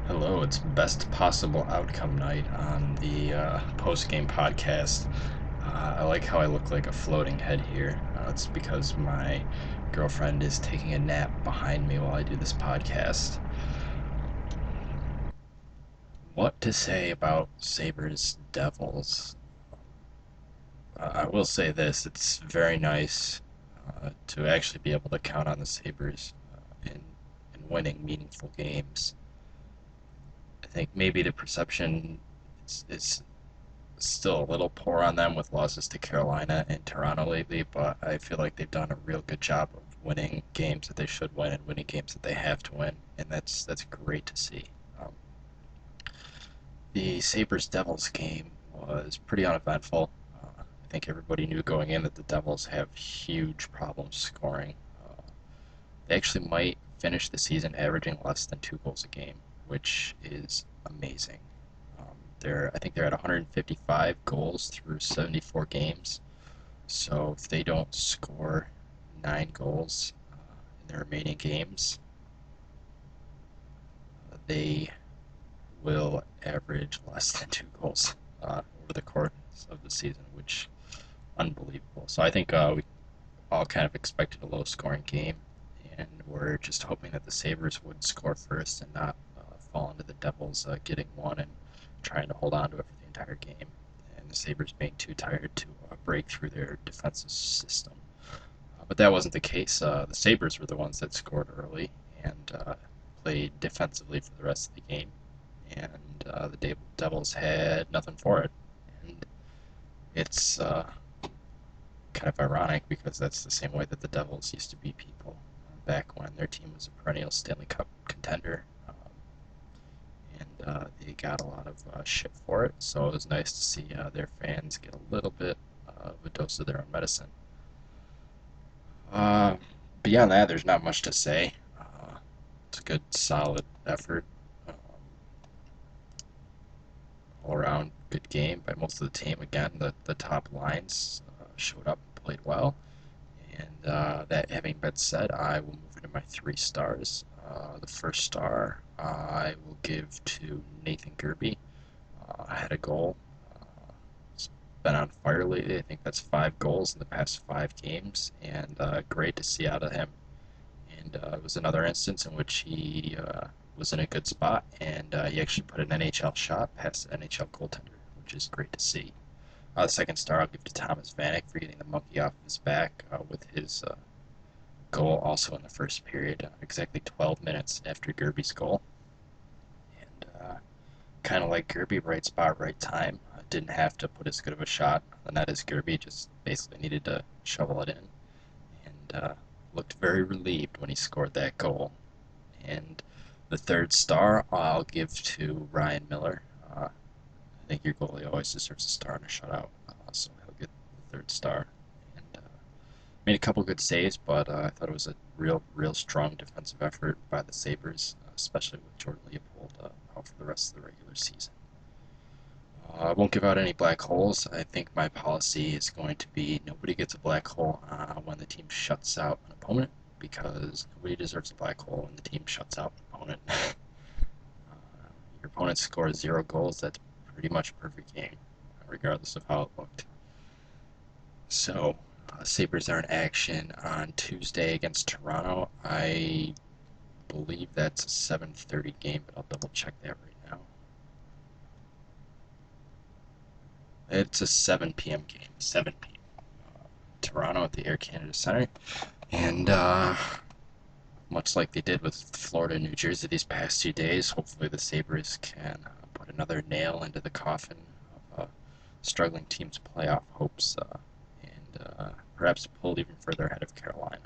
Hello, it's best possible outcome night on the post-game podcast. I like how I look like a floating head here. It's because my girlfriend is taking a nap behind me while I do this podcast. What to say about Sabres Devils? I will say this, it's very nice to actually be able to count on the Sabres in winning meaningful games. I think maybe the perception is still a little poor on them with losses to Carolina and Toronto lately, but I feel like they've done a real good job of winning games that they should win and winning games that they have to win, and that's great to see. Um, the Sabres Devils game was pretty uneventful. I think everybody knew going in that the Devils have huge problems scoring. They actually might finish the season averaging less than 2 goals a game, which is amazing. I think they're at 155 goals through 74 games. So if they don't score 9 goals in their remaining games, they will average less than 2 goals over the course of the season, which unbelievable. So I think we all kind of expected a low-scoring game, and we're just hoping that the Sabres would score first and not fall into the Devils getting one and trying to hold on to it for the entire game, and the Sabres being too tired to break through their defensive system. But that wasn't the case. The Sabres were the ones that scored early and played defensively for the rest of the game, and the Devils had nothing for it. And it's kind of ironic because that's the same way that the Devils used to beat people back when their team was a perennial Stanley Cup contender. And they got a lot of shit for it. So it was nice to see their fans get a little bit of a dose of their own medicine. Uh, Beyond that, there's not much to say. It's a good, solid effort. All around good game by most of the team. Again, the top lines showed up and played well. And that having been said, I will move into my 3 stars. The first star I will give to Nathan Gerbe. Had a goal. He's been on fire lately. I think that's 5 goals in the past 5 games, and great to see out of him. And it was another instance in which he was in a good spot, and he actually put an NHL shot past an NHL goaltender, which is great to see. The second star I'll give to Thomas Vanek for getting the monkey off his back with his goal also in the first period, exactly 12 minutes after Gerbe's goal. And kind of like Gerbe, right spot, right time. Didn't have to put as good of a shot on that as Gerbe, just basically needed to shovel it in. And looked very relieved when he scored that goal. And the third star I'll give to Ryan Miller. I think your goalie always deserves a star and a shutout, so he'll get the third star. And made a couple good saves, but I thought it was a real strong defensive effort by the Sabres, especially with Jordan Leopold out for the rest of the regular season. I won't give out any black holes. I think my policy is going to be nobody gets a black hole when the team shuts out an opponent, because nobody deserves a black hole when the team shuts out an opponent. Your opponent scores 0 goals, that's pretty much a perfect game, regardless of how it looked. So, Sabres are in action on Tuesday against Toronto. I believe that's a 7:30 game, but I'll double check that right now. It's a 7 p.m. game. 7 p.m. Toronto at the Air Canada Center. And much like they did with Florida and New Jersey these past 2 days, hopefully the Sabres can put another nail into the coffin of struggling team's playoff hopes and perhaps pull even further ahead of Carolina,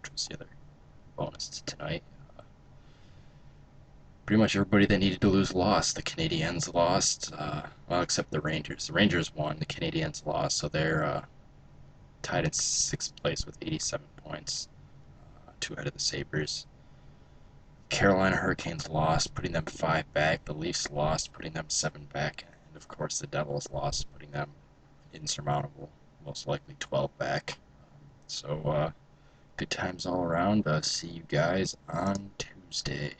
which was the other bonus to tonight. Pretty much everybody that needed to lose lost. The Canadiens lost, well, except the Rangers. The Rangers won, the Canadiens lost, so they're tied in 6th place with 87 points, 2 ahead of the Sabres. Carolina Hurricanes lost, putting them 5 back. The Leafs lost, putting them 7 back. And of course, the Devils lost, putting them insurmountable, most likely 12 back. So, good times all around. See you guys on Tuesday.